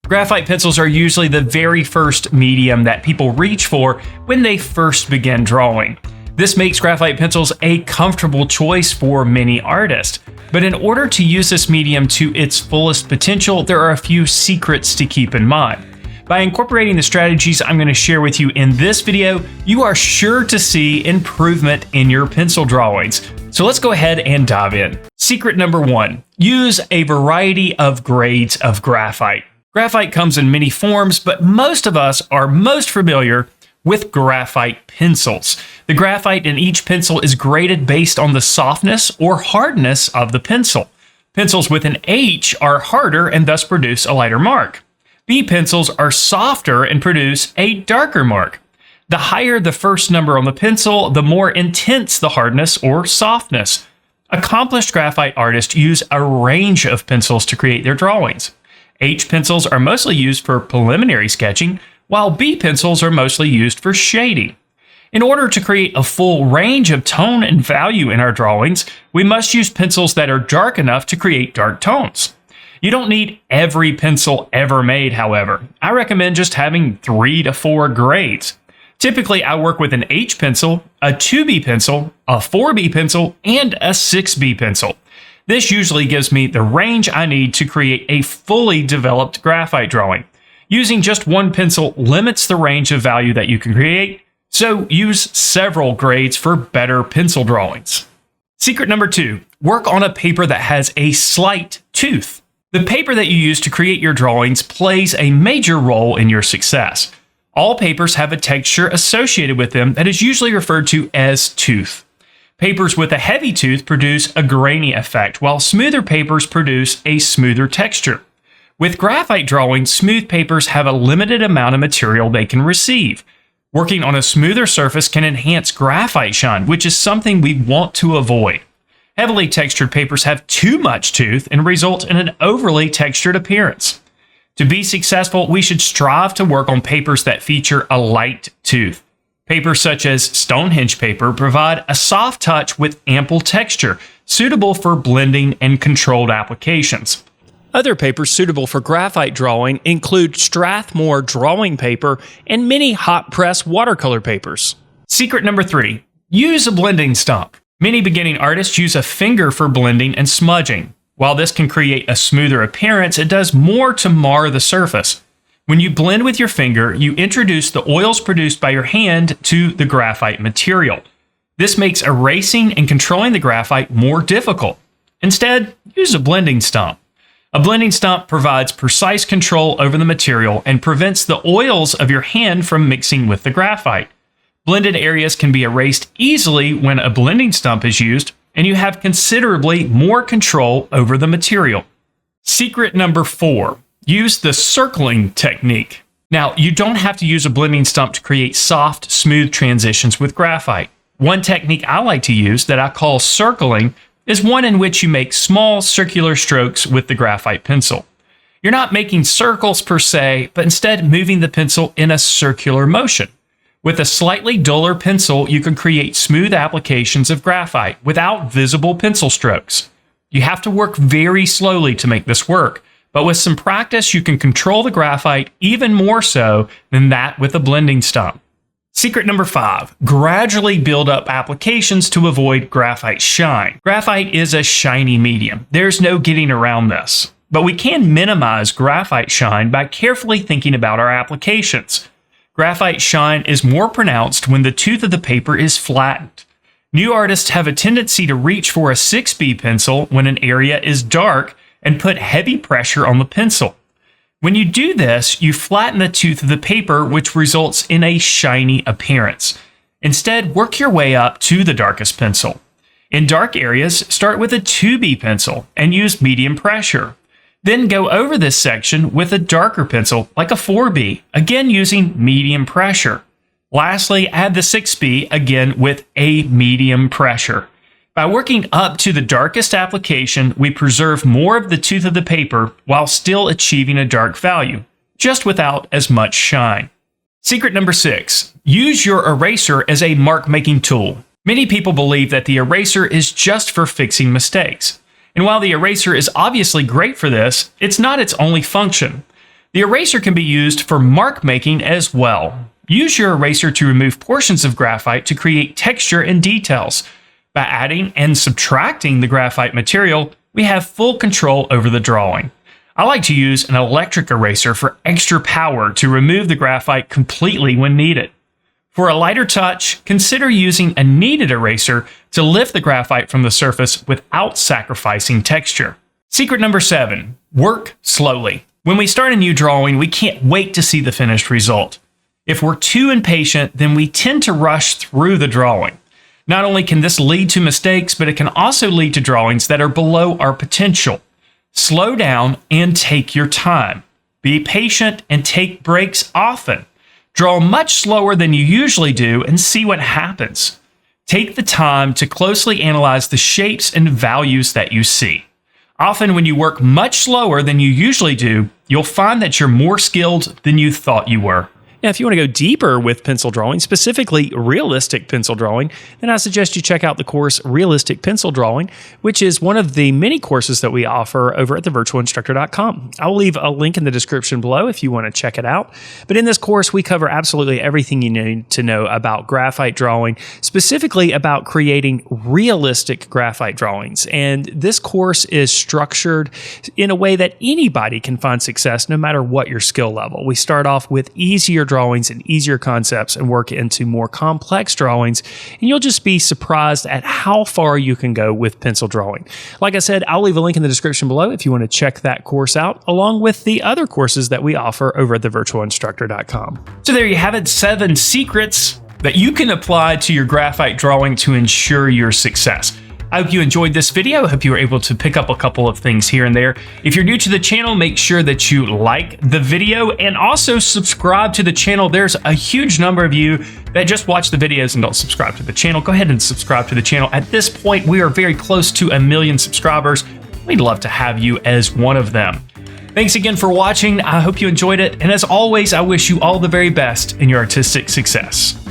Graphite pencils are usually the very first medium that people reach for when they first begin drawing. This makes graphite pencils a comfortable choice for many artists. But in order to use this medium to its fullest potential, there are a few secrets to keep in mind. By incorporating the strategies I'm going to share with you in this video, you are sure to see improvement in your pencil drawings. So let's go ahead and dive in. Secret number 1, use a variety of grades of graphite. Graphite comes in many forms, but most of us are most familiar with graphite pencils. The graphite in each pencil is graded based on the softness or hardness of the pencil. Pencils with an H are harder and thus produce a lighter mark. B pencils are softer and produce a darker mark. The higher the first number on the pencil, the more intense the hardness or softness. Accomplished graphite artists use a range of pencils to create their drawings. H pencils are mostly used for preliminary sketching, while B pencils are mostly used for shading. In order to create a full range of tone and value in our drawings, we must use pencils that are dark enough to create dark tones. You don't need every pencil ever made, however. I recommend just having 3 to 4 grades. Typically, I work with an H pencil, a 2B pencil, a 4B pencil, and a 6B pencil. This usually gives me the range I need to create a fully developed graphite drawing. Using just one pencil limits the range of value that you can create, so use several grades for better pencil drawings. Secret number 2, work on a paper that has a slight tooth. The paper that you use to create your drawings plays a major role in your success. All papers have a texture associated with them that is usually referred to as tooth. Papers with a heavy tooth produce a grainy effect, while smoother papers produce a smoother texture. With graphite drawing, smooth papers have a limited amount of material they can receive. Working on a smoother surface can enhance graphite shine, which is something we want to avoid. Heavily textured papers have too much tooth and result in an overly textured appearance. To be successful, we should strive to work on papers that feature a light tooth. Papers such as Stonehenge paper provide a soft touch with ample texture, suitable for blending and controlled applications. Other papers suitable for graphite drawing include Strathmore drawing paper and many hot press watercolor papers. Secret number 3, use a blending stump. Many beginning artists use a finger for blending and smudging. While this can create a smoother appearance, it does more to mar the surface. When you blend with your finger, you introduce the oils produced by your hand to the graphite material. This makes erasing and controlling the graphite more difficult. Instead, use a blending stump. A blending stump provides precise control over the material and prevents the oils of your hand from mixing with the graphite. Blended areas can be erased easily when a blending stump is used, and you have considerably more control over the material. Secret number 4. Use the circling technique. Now, you don't have to use a blending stump to create soft, smooth transitions with graphite. One technique I like to use that I call circling is one in which you make small circular strokes with the graphite pencil. You're not making circles per se, but instead moving the pencil in a circular motion. With a slightly duller pencil, you can create smooth applications of graphite without visible pencil strokes. You have to work very slowly to make this work, but with some practice, you can control the graphite even more so than that with a blending stump. Secret number 5, gradually build up applications to avoid graphite shine. Graphite is a shiny medium. There's no getting around this. But we can minimize graphite shine by carefully thinking about our applications. Graphite shine is more pronounced when the tooth of the paper is flattened. New artists have a tendency to reach for a 6B pencil when an area is dark and put heavy pressure on the pencil. When you do this, you flatten the tooth of the paper, which results in a shiny appearance. Instead, work your way up to the darkest pencil. In dark areas, start with a 2B pencil and use medium pressure. Then go over this section with a darker pencil, like a 4B, again using medium pressure. Lastly, add the 6B, again with a medium pressure. By working up to the darkest application, we preserve more of the tooth of the paper while still achieving a dark value, just without as much shine. Secret number 6, use your eraser as a mark-making tool. Many people believe that the eraser is just for fixing mistakes. And while the eraser is obviously great for this, it's not its only function. The eraser can be used for mark making as well. Use your eraser to remove portions of graphite to create texture and details. By adding and subtracting the graphite material, we have full control over the drawing. I like to use an electric eraser for extra power to remove the graphite completely when needed. For a lighter touch, consider using a kneaded eraser to lift the graphite from the surface without sacrificing texture. Secret number 7, work slowly. When we start a new drawing, we can't wait to see the finished result. If we're too impatient, then we tend to rush through the drawing. Not only can this lead to mistakes, but it can also lead to drawings that are below our potential. Slow down and take your time. Be patient and take breaks often. Draw much slower than you usually do and see what happens. Take the time to closely analyze the shapes and values that you see. Often when you work much slower than you usually do, you'll find that you're more skilled than you thought you were. Now, if you want to go deeper with pencil drawing, specifically realistic pencil drawing, then I suggest you check out the course Realistic Pencil Drawing, which is one of the many courses that we offer over at thevirtualinstructor.com. I will leave a link in the description below if you want to check it out. But in this course, we cover absolutely everything you need to know about graphite drawing, specifically about creating realistic graphite drawings. And this course is structured in a way that anybody can find success no matter what your skill level. We start off with easier drawings and easier concepts and work into more complex drawings, and you'll just be surprised at how far you can go with pencil drawing. Like I said, I'll leave a link in the description below if you want to check that course out, along with the other courses that we offer over at thevirtualinstructor.com. So there you have it, 7 secrets that you can apply to your graphite drawing to ensure your success. I hope you enjoyed this video. I hope you were able to pick up a couple of things here and there. If you're new to the channel, make sure that you like the video and also subscribe to the channel. There's a huge number of you that just watch the videos and don't subscribe to the channel. Go ahead and subscribe to the channel. At this point, we are very close to 1 million subscribers. We'd love to have you as one of them. Thanks again for watching. I hope you enjoyed it. And as always, I wish you all the very best in your artistic success.